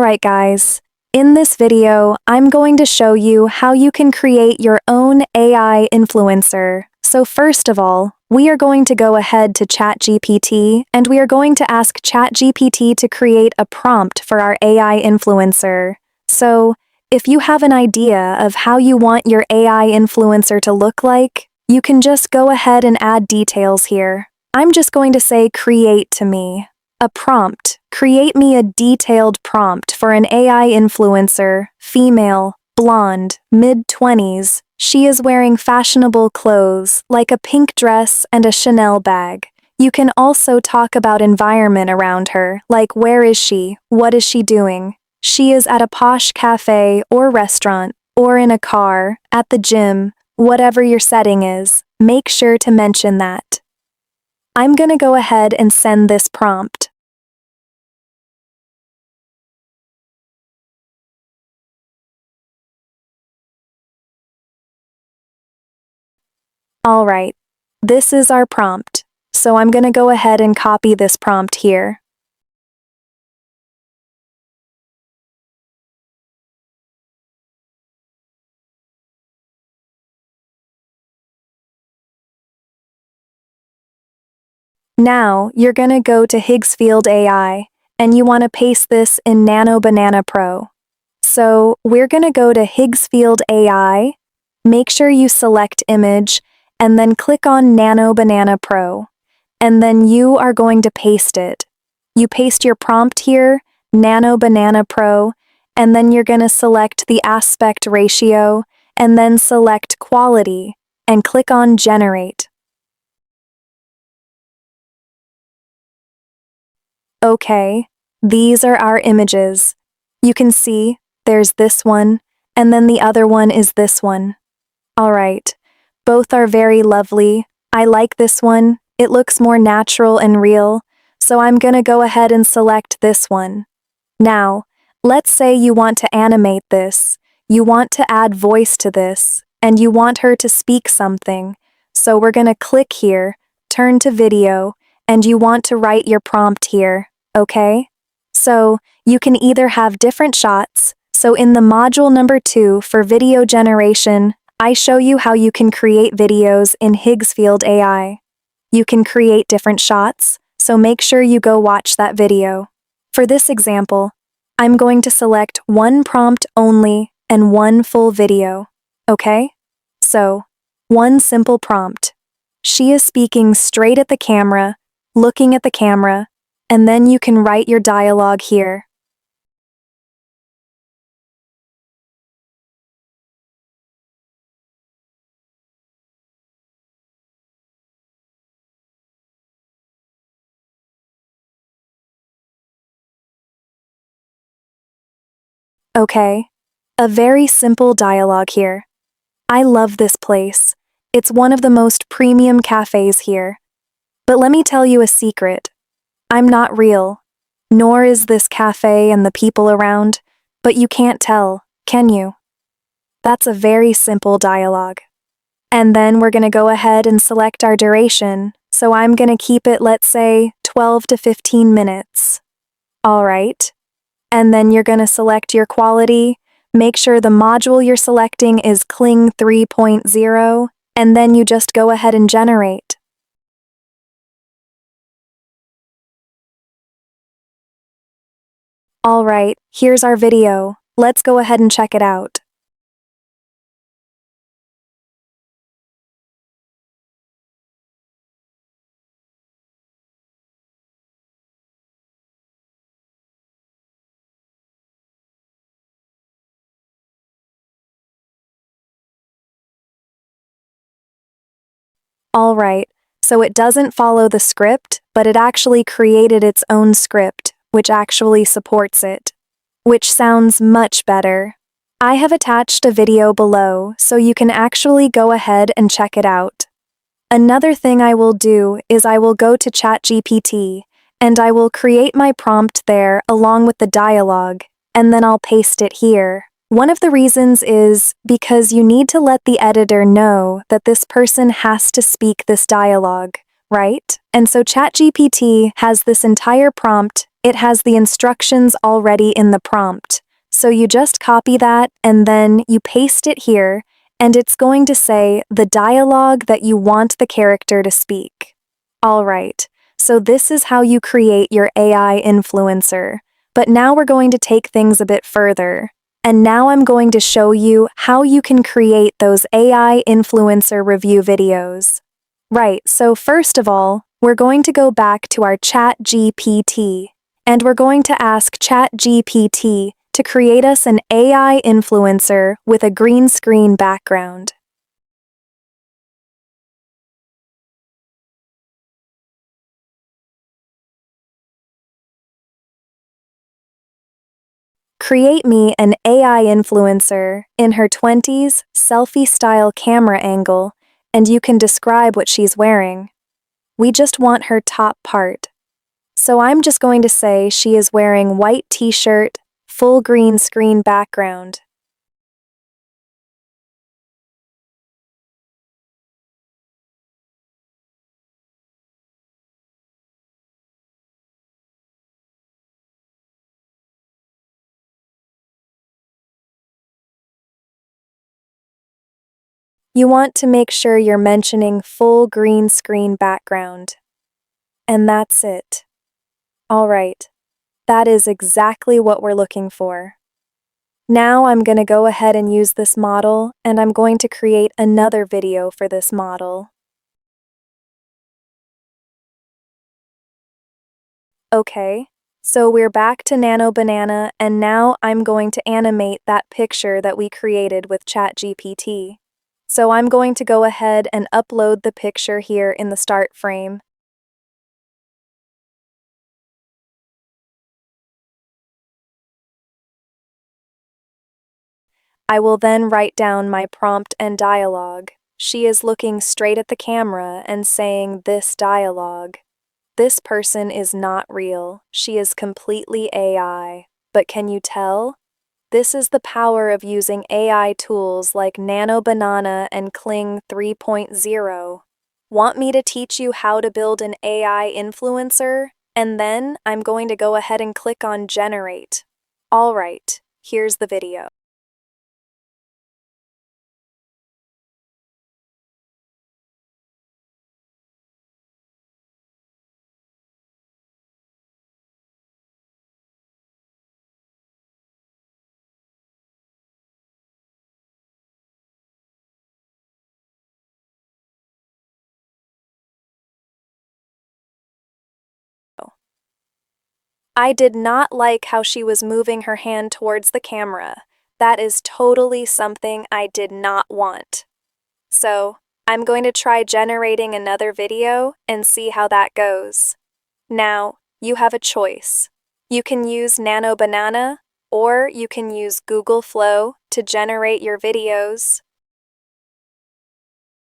Alright guys, in this video, I'm going to show you how you can create your own AI influencer. So first of all, we are going to go ahead to ChatGPT and we are going to ask ChatGPT to create a prompt for our AI influencer. So, if you have an idea of how you want your AI influencer to look like, you can just go ahead and add details here. I'm just going to say create to me. A prompt. Create me a detailed prompt for an AI influencer, female, blonde, mid-20s. She is wearing fashionable clothes, like a pink dress and a Chanel bag. You can also talk about environment around her, like where is she, what is she doing. She is at a posh cafe or restaurant, or in a car, at the gym, whatever your setting is, make sure to mention that. I'm gonna go ahead and send this prompt. Alright, this is our prompt, so I'm gonna go ahead and copy this prompt here. Now, you're gonna go to Higgsfield AI, and you wanna paste this in Nano Banana Pro. So, we're gonna go to Higgsfield AI, make sure you select image, and then click on Nano Banana Pro. And then you are going to paste it. You paste your prompt here, Nano Banana Pro, and then you're gonna select the aspect ratio, and then select quality, and click on generate. Okay, these are our images. You can see, there's this one, and then the other one is this one. Alright, both are very lovely. I like this one, it looks more natural and real, so I'm gonna go ahead and select this one. Now, let's say you want to animate this, you want to add voice to this, and you want her to speak something, so we're gonna click here, turn to video, and you want to write your prompt here, okay? So, you can either have different shots, so in the module number 2 for video generation, I show you how you can create videos in Higgsfield AI. You can create different shots, so make sure you go watch that video. For this example, I'm going to select one prompt only and one full video, okay? So, one simple prompt. She is speaking straight at the camera, looking at the camera, and then you can write your dialogue here. Okay, a very simple dialogue here. I love this place. It's one of the most premium cafes here. But let me tell you a secret. I'm not real, nor is this cafe and the people around, but you can't tell, can you? That's a very simple dialogue. And then we're gonna go ahead and select our duration, so I'm gonna keep it, let's say, 12 to 15 minutes. Alright. And then you're gonna select your quality, make sure the module you're selecting is Kling 3.0, and then you just go ahead and generate. Alright, here's our video. Let's go ahead and check it out. Alright, so it doesn't follow the script, but it actually created its own script, which actually supports it. Which sounds much better. I have attached a video below, so you can actually go ahead and check it out. Another thing I will do is I will go to ChatGPT, and I will create my prompt there along with the dialogue, and then I'll paste it here. One of the reasons is because you need to let the editor know that this person has to speak this dialogue, right? And so ChatGPT has this entire prompt, It has the instructions already in the prompt. So you just copy that and then you paste it here, and it's going to say the dialogue that you want the character to speak. Alright, so this is how you create your AI influencer. But now we're going to take things a bit further. And now I'm going to show you how you can create those AI influencer review videos. Right, so first of all, we're going to go back to our ChatGPT, and we're going to ask ChatGPT to create us an AI influencer with a green screen background. Create me an AI influencer in her 20s, selfie-style camera angle, and you can describe what she's wearing. We just want her top part. So I'm just going to say she is wearing white t-shirt, full green screen background. You want to make sure you're mentioning full green screen background. And that's it. Alright, that is exactly what we're looking for. Now I'm going to go ahead and use this model, and I'm going to create another video for this model. Okay, so we're back to Nano Banana, and now I'm going to animate that picture that we created with ChatGPT. So I'm going to go ahead and upload the picture here in the start frame. I will then write down my prompt and dialogue. She is looking straight at the camera and saying this dialogue. This person is not real. She is completely AI. But can you tell? This is the power of using AI tools like Nano Banana and Kling 3.0. Want me to teach you how to build an AI influencer? And then I'm going to go ahead and click on Generate. Alright, here's the video. I did not like how she was moving her hand towards the camera. That is totally something I did not want. So, I'm going to try generating another video and see how that goes. Now, you have a choice. You can use Nano Banana, or you can use Google Flow to generate your videos.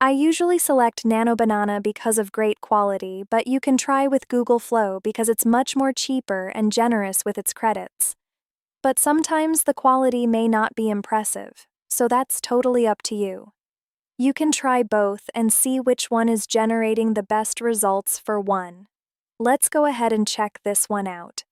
I usually select Nano Banana because of great quality, but you can try with Google Flow because it's much more cheaper and generous with its credits. But sometimes the quality may not be impressive, so that's totally up to you. You can try both and see which one is generating the best results for one. Let's go ahead and check this one out.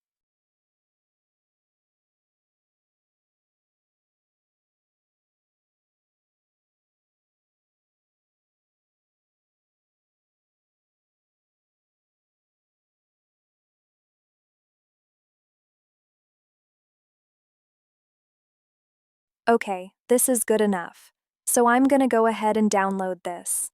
Okay, this is good enough. So I'm gonna go ahead and download this.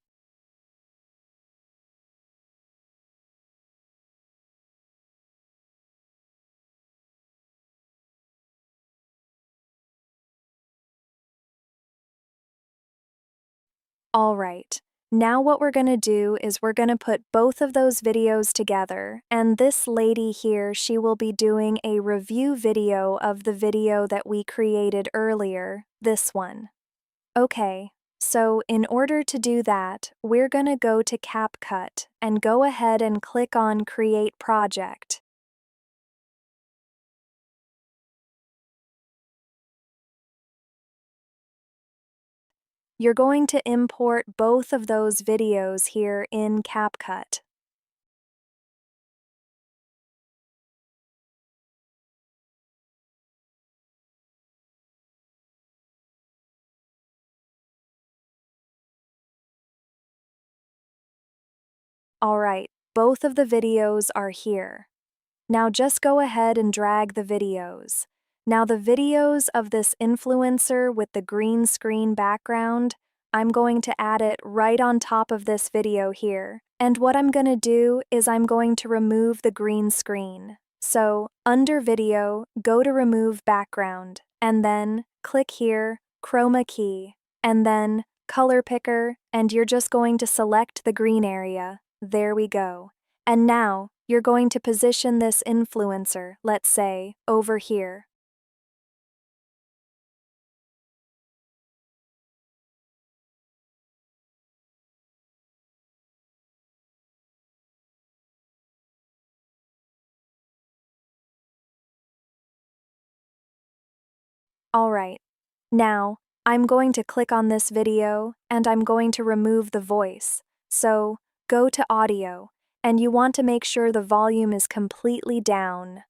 Alright, now what we're gonna do is we're gonna put both of those videos together, and this lady here, she will be doing a review video of the video that we created earlier, this one. Okay, so in order to do that, we're gonna go to CapCut and go ahead and click on Create Project. You're going to import both of those videos here in CapCut. Alright, both of the videos are here. Now just go ahead and drag the videos. Now the videos of this influencer with the green screen background, I'm going to add it right on top of this video here. And what I'm going to do is I'm going to remove the green screen. So, under video, go to remove background, and then click here, chroma key, and then color picker, and you're just going to select the green area. There we go. And now, you're going to position this influencer, let's say, over here. Alright. Now, I'm going to click on this video and I'm going to remove the voice. So, go to audio, and you want to make sure the volume is completely down.